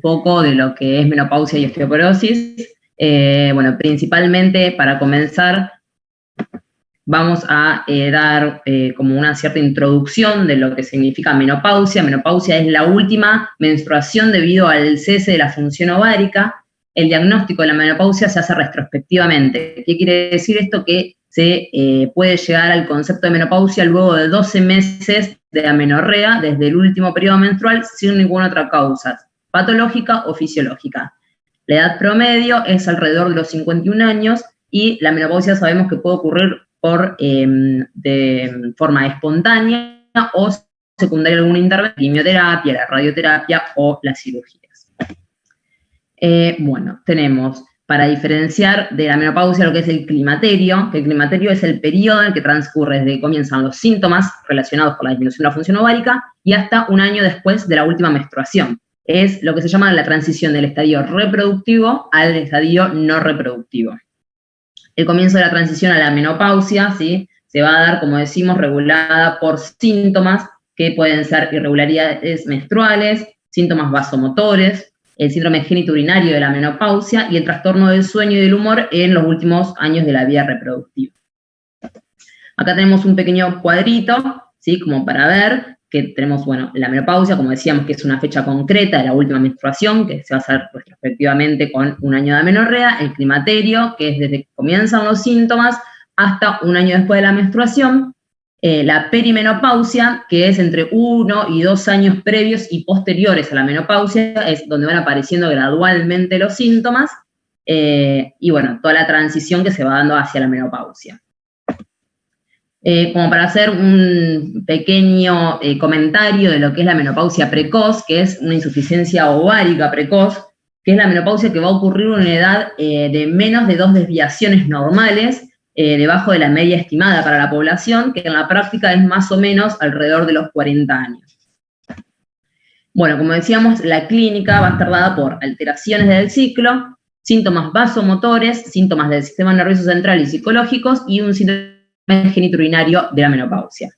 poco de lo que es menopausia y osteoporosis. Bueno, principalmente para comenzar, vamos a dar como una cierta introducción de lo que significa menopausia. Menopausia es la última menstruación debido al cese de la función ovárica. El diagnóstico de la menopausia se hace retrospectivamente. ¿Qué quiere decir esto? Que se puede llegar al concepto de menopausia luego de 12 meses de amenorrea desde el último periodo menstrual sin ninguna otra causa, patológica o fisiológica. La edad promedio es alrededor de los 51 años y la menopausia sabemos que puede ocurrir de forma espontánea o secundaria a alguna intervención, la quimioterapia, la radioterapia o las cirugías. Bueno, tenemos para diferenciar de la menopausia lo que es el climaterio, que el climaterio es el periodo en el que transcurre desde que comienzan los síntomas relacionados con la disminución de la función ovárica y hasta un año después de la última menstruación. Es lo que se llama la transición del estadio reproductivo al estadio no reproductivo. El comienzo de la transición a la menopausia, ¿sí?, se va a dar, como decimos, regulada por síntomas que pueden ser irregularidades menstruales, síntomas vasomotores, el síndrome genitourinario de la menopausia y el trastorno del sueño y del humor en los últimos años de la vida reproductiva. Acá tenemos un pequeño cuadrito, ¿sí?, como para ver que tenemos, bueno, la menopausia, como decíamos, que es una fecha concreta de la última menstruación, que se va a hacer retrospectivamente con un año de amenorrea, el climaterio, que es desde que comienzan los síntomas hasta un año después de la menstruación, la perimenopausia, que es entre 1 y 2 años previos y posteriores a la menopausia, es donde van apareciendo gradualmente los síntomas, y bueno, toda la transición que se va dando hacia la menopausia. Como para hacer un pequeño comentario de lo que es la menopausia precoz, que es una insuficiencia ovárica precoz, que es la menopausia que va a ocurrir en una edad de menos de 2 desviaciones normales, debajo de la media estimada para la población, que en la práctica es más o menos alrededor de los 40 años. Bueno, como decíamos, la clínica va a estar dada por alteraciones del ciclo, síntomas vasomotores, síntomas del sistema nervioso central y psicológicos, y un síndrome genitourinario de la menopausia.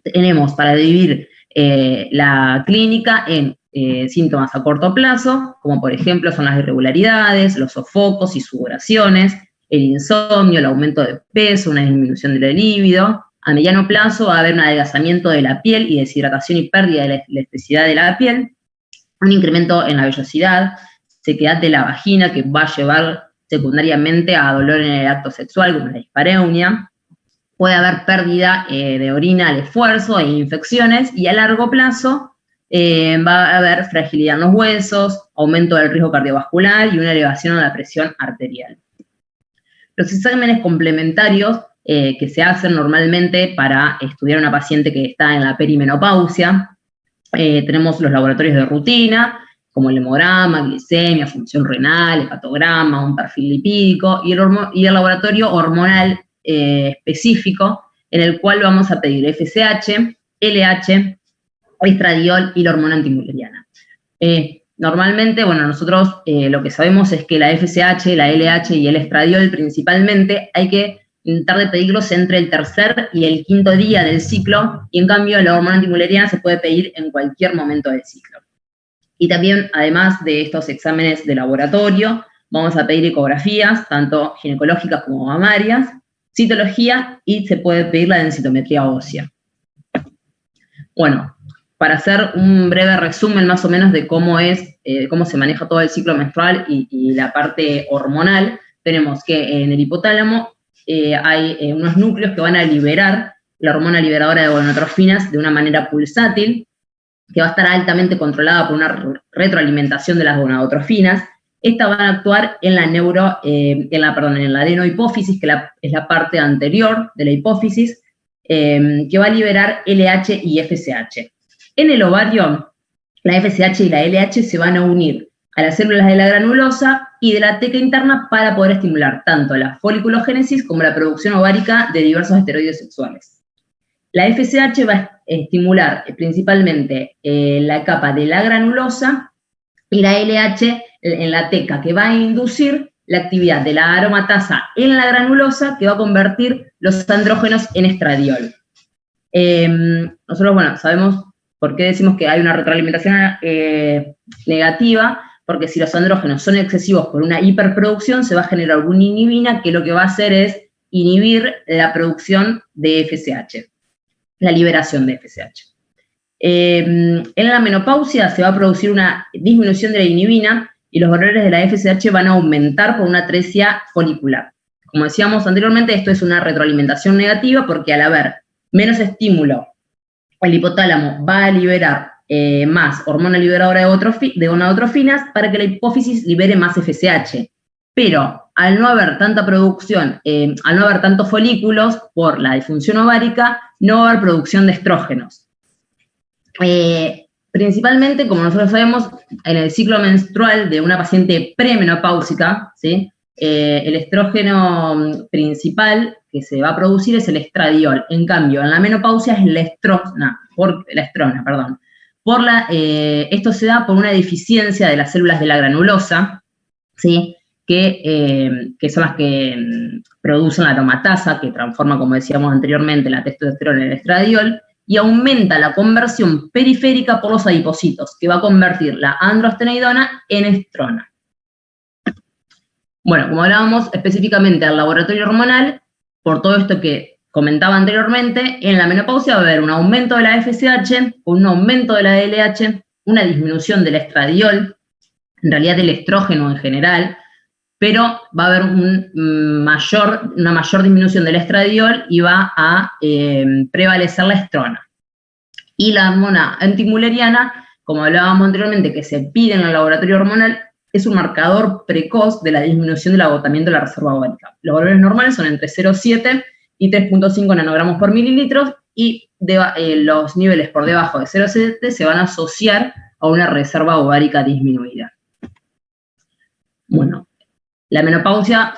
Tenemos para dividir la clínica en síntomas a corto plazo, como por ejemplo son las irregularidades, los sofocos y sudoraciones, el insomnio, el aumento de peso, una disminución de la libido. A mediano plazo va a haber un adelgazamiento de la piel y deshidratación y pérdida de la elasticidad de la piel, un incremento en la vellosidad, sequedad de la vagina que va a llevar secundariamente a dolor en el acto sexual, como la dispareunia. Puede haber pérdida de orina al esfuerzo e infecciones, y a largo plazo va a haber fragilidad en los huesos, aumento del riesgo cardiovascular y una elevación de la presión arterial. Los exámenes complementarios que se hacen normalmente para estudiar a una paciente que está en la perimenopausia, tenemos los laboratorios de rutina, como el hemograma, glicemia, función renal, hepatograma, un perfil lipídico, y el laboratorio hormonal específico, en el cual vamos a pedir FSH, LH, estradiol y la hormona antimuleriana. Normalmente, bueno, nosotros lo que sabemos es que la FSH, la LH y el estradiol principalmente hay que intentar de pedirlos entre el tercer y el quinto día del ciclo, y en cambio la hormona antimuleriana se puede pedir en cualquier momento del ciclo. Y también, además de estos exámenes de laboratorio, vamos a pedir ecografías, tanto ginecológicas como mamarias, citología, y se puede pedir la densitometría ósea. Bueno, para hacer un breve resumen más o menos de cómo se maneja todo el ciclo menstrual y la parte hormonal, tenemos que en el hipotálamo hay unos núcleos que van a liberar la hormona liberadora de gonadotrofinas de una manera pulsátil, que va a estar altamente controlada por una retroalimentación de las gonadotrofinas. Estas van a actuar en la adenohipófisis, que es la parte anterior de la hipófisis, que va a liberar LH y FSH. En el ovario, la FSH y la LH se van a unir a las células de la granulosa y de la teca interna para poder estimular tanto la foliculogénesis como la producción ovárica de diversos esteroides sexuales. La FSH va a estimular principalmente la capa de la granulosa, y la LH en la teca, que va a inducir la actividad de la aromatasa en la granulosa, que va a convertir los andrógenos en estradiol. Nosotros, bueno, sabemos por qué decimos que hay una retroalimentación negativa, porque si los andrógenos son excesivos por una hiperproducción, se va a generar una inhibina que lo que va a hacer es inhibir la producción de FSH, la liberación de FSH. En la menopausia se va a producir una disminución de la inhibina y los valores de la FSH van a aumentar por una atresia folicular. Como decíamos anteriormente, esto es una retroalimentación negativa porque al haber menos estímulo, el hipotálamo va a liberar más hormona liberadora de gonadotrofinas para que la hipófisis libere más FSH. Pero al no haber tanta producción, al no haber tantos folículos por la disfunción ovárica, no va a haber producción de estrógenos. Principalmente, como nosotros sabemos, en el ciclo menstrual de una paciente premenopáusica, ¿sí? El estrógeno principal que se va a producir es el estradiol. En cambio, en la menopausia es la estrona. Esto se da por una deficiencia de las células de la granulosa, ¿sí? que son las que producen la aromatasa, que transforma, como decíamos anteriormente, la testosterona en el estradiol, y aumenta la conversión periférica por los adipocitos, que va a convertir la androstenedona en estrona. Bueno, como hablábamos específicamente del laboratorio hormonal, por todo esto que comentaba anteriormente, en la menopausia va a haber un aumento de la FSH, un aumento de la LH, una disminución del estradiol, en realidad del estrógeno en general, pero va a haber una mayor disminución del estradiol y va a prevalecer la estrona. Y la hormona antimülleriana, como hablábamos anteriormente, que se pide en el laboratorio hormonal, es un marcador precoz de la disminución del agotamiento de la reserva ovárica. Los valores normales son entre 0,7 y 3,5 nanogramos por mililitros y los niveles por debajo de 0,7 se van a asociar a una reserva ovárica disminuida. Bueno, la menopausia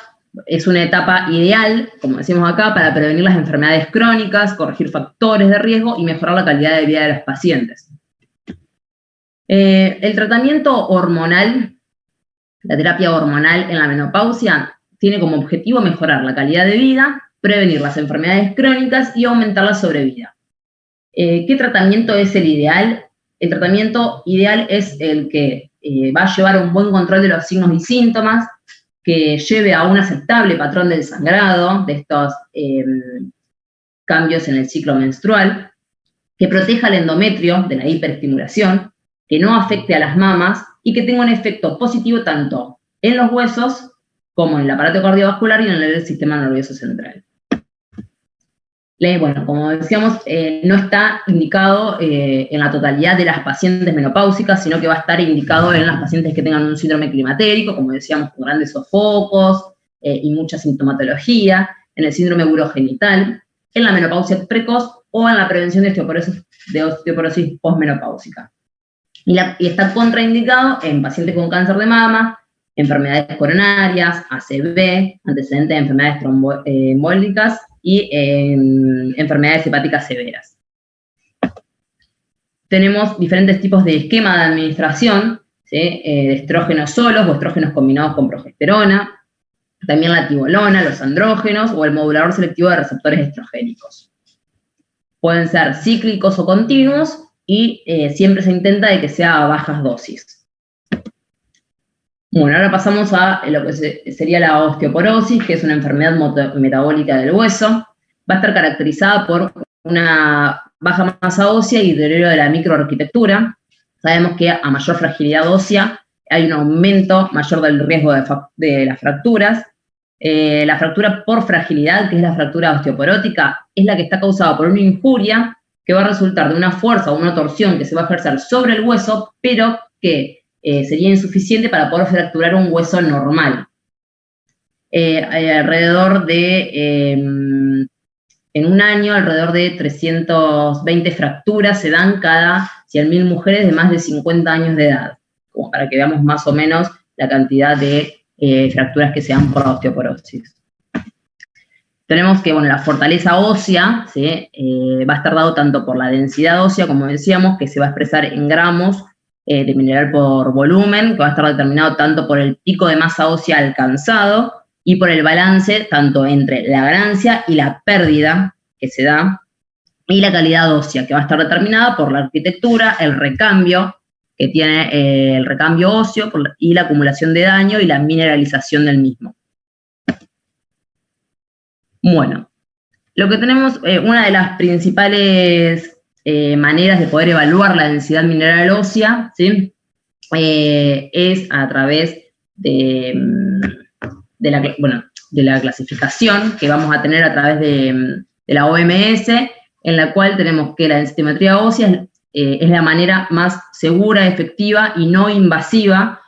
es una etapa ideal, como decimos acá, para prevenir las enfermedades crónicas, corregir factores de riesgo y mejorar la calidad de vida de los pacientes. El tratamiento hormonal, la terapia hormonal en la menopausia, tiene como objetivo mejorar la calidad de vida, prevenir las enfermedades crónicas y aumentar la sobrevida. ¿Qué tratamiento es el ideal? El tratamiento ideal es el que va a llevar a un buen control de los signos y síntomas, que lleve a un aceptable patrón del sangrado, de estos cambios en el ciclo menstrual, que proteja el endometrio de la hiperestimulación, que no afecte a las mamas y que tenga un efecto positivo tanto en los huesos como en el aparato cardiovascular y en el sistema nervioso central. Bueno, como decíamos, no está indicado en la totalidad de las pacientes menopáusicas, sino que va a estar indicado en las pacientes que tengan un síndrome climatérico, como decíamos, con grandes sofocos y mucha sintomatología, en el síndrome urogenital, en la menopausia precoz o en la prevención de osteoporosis postmenopáusica. Y está contraindicado en pacientes con cáncer de mama, enfermedades coronarias, ACV, antecedentes de enfermedades tromboembólicas y enfermedades hepáticas severas. Tenemos diferentes tipos de esquema de administración, ¿sí? De estrógenos solos o estrógenos combinados con progesterona, también la tibolona, los andrógenos o el modulador selectivo de receptores estrogénicos. Pueden ser cíclicos o continuos y siempre se intenta de que sea a bajas dosis. Bueno, ahora pasamos a lo que sería la osteoporosis, que es una enfermedad metabólica del hueso. Va a estar caracterizada por una baja masa ósea y deterioro de la microarquitectura. Sabemos que a mayor fragilidad ósea hay un aumento mayor del riesgo de las fracturas. La fractura por fragilidad, que es la fractura osteoporótica, es la que está causada por una injuria que va a resultar de una fuerza o una torsión que se va a ejercer sobre el hueso, pero que sería insuficiente para poder fracturar un hueso normal. En un año, alrededor de 320 fracturas se dan cada 100.000 mujeres de más de 50 años de edad, como para que veamos más o menos la cantidad de fracturas que se dan por la osteoporosis. Tenemos que, bueno, la fortaleza ósea, ¿sí? Va a estar dado tanto por la densidad ósea, como decíamos, que se va a expresar en gramos de mineral por volumen, que va a estar determinado tanto por el pico de masa ósea alcanzado y por el balance tanto entre la ganancia y la pérdida que se da, y la calidad ósea, que va a estar determinada por la arquitectura, el recambio que tiene el recambio óseo y la acumulación de daño y la mineralización del mismo. Bueno, lo que tenemos, una de las principales maneras de poder evaluar la densidad mineral ósea, ¿sí? Es a través de la clasificación que vamos a tener a través de la OMS, en la cual tenemos que la densitometría ósea es la manera más segura, efectiva y no invasiva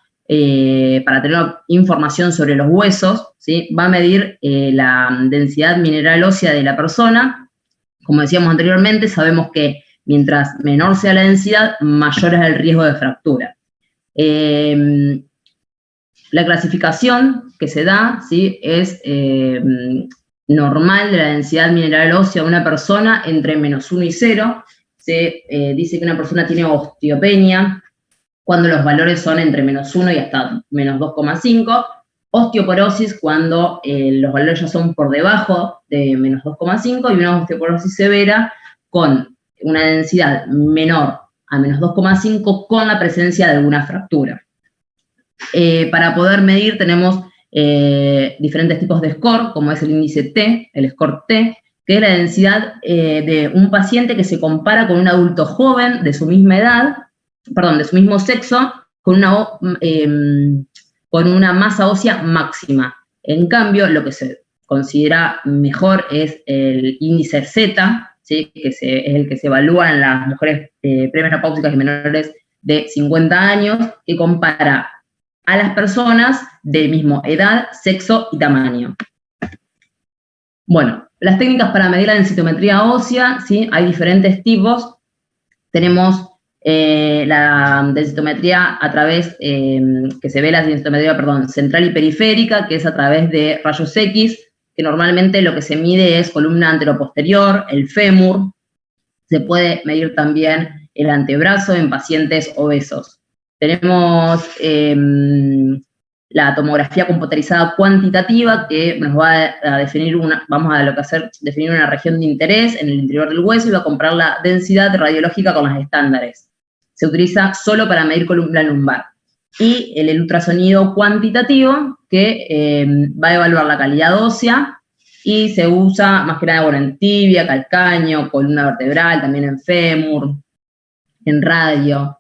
para tener información sobre los huesos, ¿sí? Va a medir la densidad mineral ósea de la persona. Como decíamos anteriormente, sabemos que mientras menor sea la densidad, mayor es el riesgo de fractura. La clasificación que se da, ¿sí? Es normal de la densidad mineral ósea de una persona entre -1 y 0. Se dice que una persona tiene osteopenia cuando los valores son entre -1 y hasta -2,5. Osteoporosis cuando los valores ya son por debajo de -2,5 y una osteoporosis severa con una densidad menor a -2,5 con la presencia de alguna fractura. Para poder medir tenemos diferentes tipos de score, como es el índice T, el score T, que es la densidad de un paciente que se compara con un adulto joven de su misma edad, de su mismo sexo, con una masa ósea máxima. En cambio, lo que se considera mejor es el índice Z, ¿sí? Que es el que se evalúa en las mujeres premenopáusicas y menores de 50 años, que compara a las personas de mismo edad, sexo y tamaño. Bueno, las técnicas para medir la densitometría ósea, ¿sí? Hay diferentes tipos. Tenemos la densitometría a través, que se ve la densitometría, central y periférica, que es a través de rayos X, que normalmente lo que se mide es columna anteroposterior, el fémur. Se puede medir también el antebrazo en pacientes obesos. Tenemos la tomografía computarizada cuantitativa, que nos va a definir definir una región de interés en el interior del hueso y va a comparar la densidad radiológica con las estándares. Se utiliza solo para medir columna lumbar. Y el ultrasonido cuantitativo, que va a evaluar la calidad ósea y se usa más que nada en tibia, calcáneo, columna vertebral, también en fémur, en radio.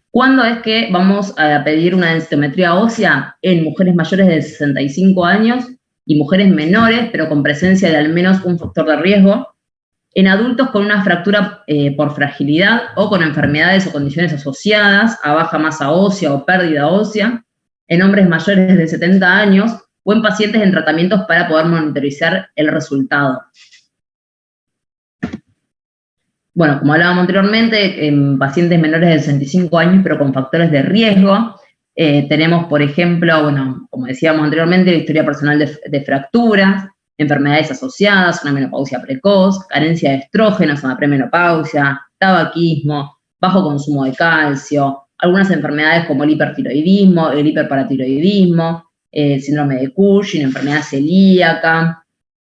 ¿Cuándo es que vamos a pedir una densitometría ósea? En mujeres mayores de 65 años y mujeres menores, pero con presencia de al menos un factor de riesgo. En adultos con una fractura por fragilidad o con enfermedades o condiciones asociadas a baja masa ósea o pérdida ósea. En hombres mayores de 70 años o en pacientes en tratamientos para poder monitorizar el resultado. Bueno, como hablábamos anteriormente, en pacientes menores de 65 años, pero con factores de riesgo, tenemos, por ejemplo, como decíamos anteriormente, la historia personal de fracturas, enfermedades asociadas, una menopausia precoz, carencia de estrógenos, una premenopausia, tabaquismo, bajo consumo de calcio, algunas enfermedades como el hipertiroidismo, el hiperparatiroidismo, síndrome de Cushing, enfermedad celíaca,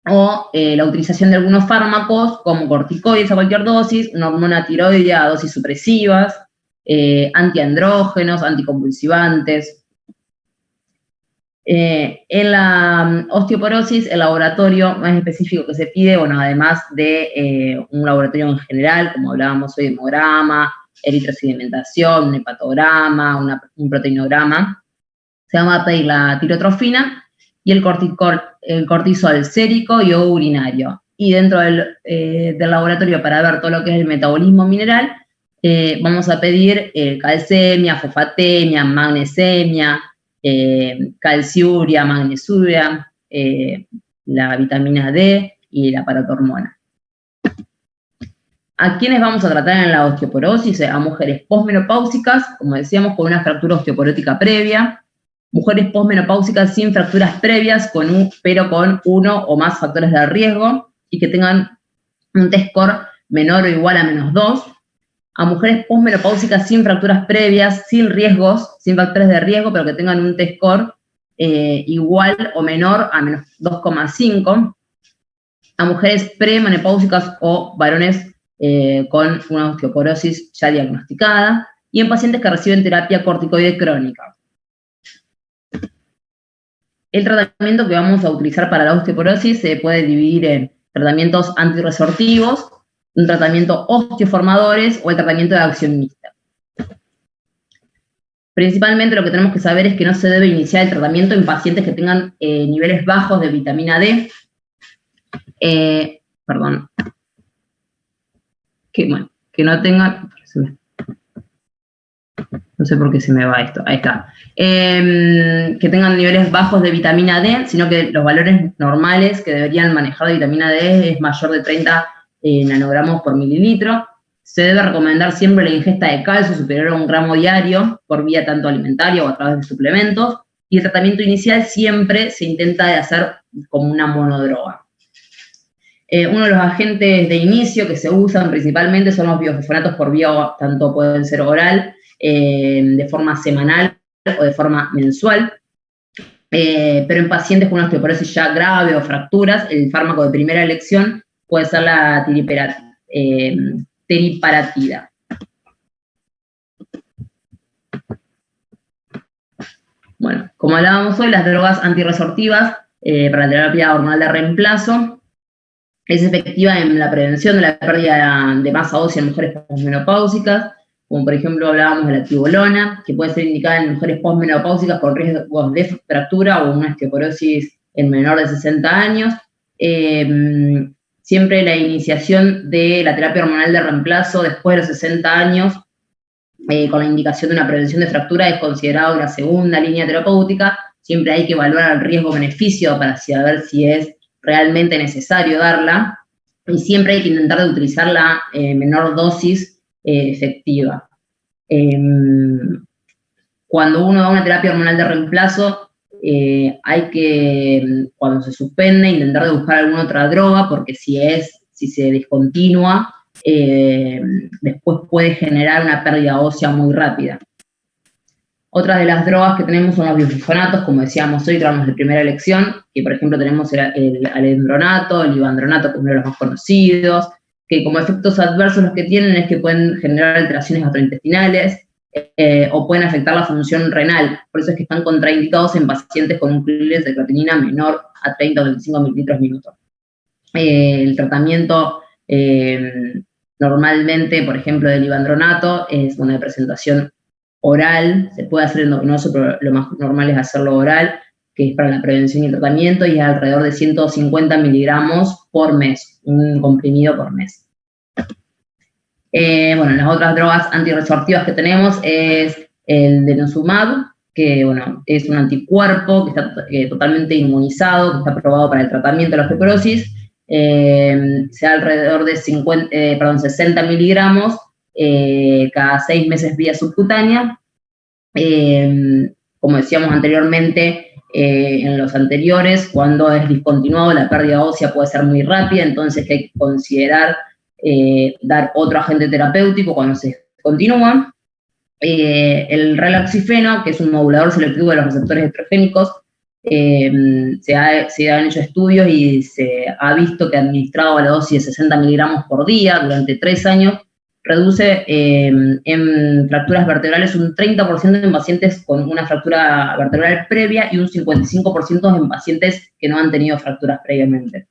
o la utilización de algunos fármacos como corticoides a cualquier dosis, una hormona tiroidea a dosis supresivas, antiandrógenos, anticonvulsivantes. En la osteoporosis, el laboratorio más específico que se pide, además de un laboratorio en general, como hablábamos hoy, hemograma, eritrosedimentación, un hepatograma, un proteinograma, se va a pedir la tirotrofina y el cortisol sérico y o urinario. Y dentro del laboratorio, para ver todo lo que es el metabolismo mineral, vamos a pedir calcemia, fosfatemia, magnesemia, calciuria, magnesuria, la vitamina D y la paratormona. ¿A quiénes vamos a tratar en la osteoporosis? A mujeres posmenopáusicas, como decíamos, con una fractura osteoporótica previa, mujeres posmenopáusicas sin fracturas previas, pero con uno o más factores de riesgo y que tengan un T-score menor o igual a -2, a mujeres posmenopáusicas sin fracturas previas, sin riesgos, sin factores de riesgo, pero que tengan un T-score igual o menor a -2,5, a mujeres premenopáusicas o varones con una osteoporosis ya diagnosticada, y en pacientes que reciben terapia corticoide crónica. El tratamiento que vamos a utilizar para la osteoporosis se puede dividir en tratamientos antirresortivos, un tratamiento osteoformadores o el tratamiento de acción mixta. Principalmente lo que tenemos que saber es que no se debe iniciar el tratamiento en pacientes que tengan niveles bajos de vitamina D. Que no tengan... No sé por qué se me va esto. Ahí está. Que tengan niveles bajos de vitamina D, sino que los valores normales que deberían manejar de vitamina D es mayor de 30 nanogramos por mililitro. Se debe recomendar siempre la ingesta de calcio superior a 1 gramo diario por vía tanto alimentaria o a través de suplementos. Y el tratamiento inicial siempre se intenta de hacer como una monodroga. Uno de los agentes de inicio que se usan principalmente son los biofosfonatos por vía, tanto pueden ser oral, de forma semanal o de forma mensual. Pero en pacientes con una osteoporosis ya grave o fracturas, el fármaco de primera elección puede ser la teriparatida. Bueno, como hablábamos hoy, las drogas antirresortivas para la terapia hormonal de reemplazo es efectiva en la prevención de la pérdida de masa ósea en mujeres posmenopáusicas, como por ejemplo hablábamos de la tibolona, que puede ser indicada en mujeres posmenopáusicas con riesgos de fractura o una osteoporosis en menor de 60 años. Siempre la iniciación de la terapia hormonal de reemplazo después de los 60 años, con la indicación de una prevención de fractura, es considerada una segunda línea terapéutica. Siempre hay que evaluar el riesgo-beneficio para saber si es realmente necesario darla, y siempre hay que intentar de utilizar la menor dosis efectiva. Cuando uno da una terapia hormonal de reemplazo, hay que, cuando se suspende, intentar de buscar alguna otra droga, porque si se descontinúa, después puede generar una pérdida ósea muy rápida. Otras de las drogas que tenemos son los biofosfonatos, como decíamos hoy, tramos de primera elección, que por ejemplo tenemos el alendronato, el ivandronato, que es uno de los más conocidos, que como efectos adversos los que tienen es que pueden generar alteraciones gastrointestinales o pueden afectar la función renal. Por eso es que están contraindicados en pacientes con un clínico de creatinina menor a 30 o 25 mililitros minuto. El tratamiento normalmente, por ejemplo, del ivandronato es una presentación oral, se puede hacer endovenoso, pero lo más normal es hacerlo oral, que es para la prevención y el tratamiento, y es alrededor de 150 miligramos por mes, un comprimido por mes. Bueno, las otras drogas antirresortivas que tenemos es el denosumab, que bueno, es un anticuerpo que está totalmente inmunizado, que está aprobado para el tratamiento de la osteoporosis, se da alrededor de 60 miligramos cada 6 meses vía subcutánea. Como decíamos anteriormente, en los anteriores, cuando es discontinuado la pérdida ósea puede ser muy rápida, entonces hay que considerar dar otro agente terapéutico cuando se continúa. El relaxifeno, que es un modulador selectivo de los receptores estrogénicos, se han hecho estudios y se ha visto que administrado a la dosis de 60 miligramos por día durante 3 años, reduce en fracturas vertebrales un 30% en pacientes con una fractura vertebral previa y un 55% en pacientes que no han tenido fracturas previamente.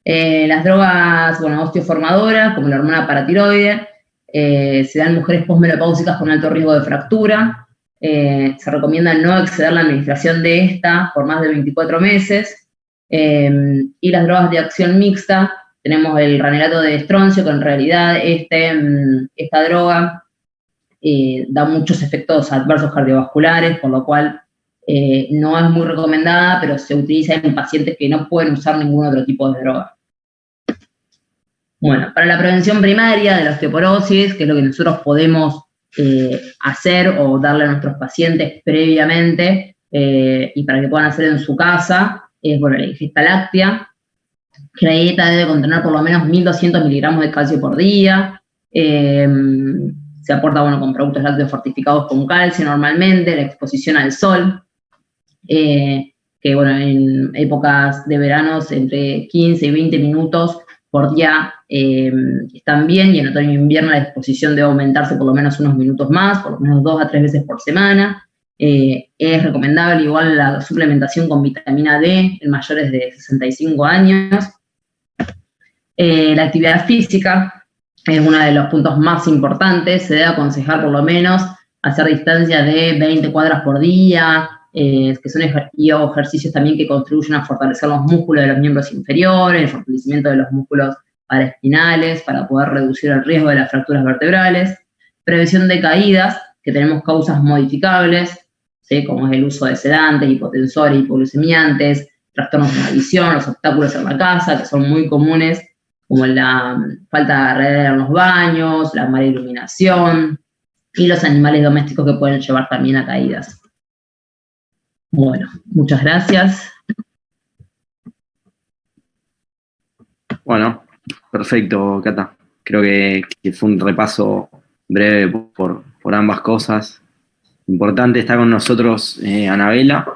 Las drogas, bueno, osteoformadoras, como la hormona paratiroide, se dan en mujeres posmenopáusicas con alto riesgo de fractura. Se recomienda no exceder la administración de esta por más de 24 meses. Y las drogas de acción mixta, tenemos el ranelato de estroncio, que en realidad esta droga da muchos efectos adversos cardiovasculares, por lo cual no es muy recomendada, pero se utiliza en pacientes que no pueden usar ningún otro tipo de droga. Bueno, para la prevención primaria de la osteoporosis, que es lo que nosotros podemos hacer o darle a nuestros pacientes previamente y para que puedan hacer en su casa, es bueno, la ingesta láctea, que la dieta debe contener por lo menos 1.200 miligramos de calcio por día. Se aporta bueno, con productos lácteos fortificados con calcio normalmente, la exposición al sol, que bueno, en épocas de veranos entre 15 y 20 minutos por día están bien, y en otoño e invierno la exposición debe aumentarse por lo menos unos minutos más, por lo menos 2 a 3 veces por semana. Es recomendable igual la suplementación con vitamina D en mayores de 65 años. La actividad física es uno de los puntos más importantes. Se debe aconsejar por lo menos hacer distancias de 20 cuadras por día, que son ejercicios también que contribuyen a fortalecer los músculos de los miembros inferiores, el fortalecimiento de los músculos paraespinales para poder reducir el riesgo de las fracturas vertebrales. Prevención de caídas, que tenemos causas modificables, ¿sí? Como es el uso de sedantes, hipotensores, hipoglucemiantes, trastornos de la visión, los obstáculos en la casa, que son muy comunes, como la falta de red en los baños, la mala iluminación, y los animales domésticos que pueden llevar también a caídas. Bueno, muchas gracias. Bueno, perfecto, Cata. Creo que fue un repaso breve por ambas cosas. Importante, está con nosotros Anabela.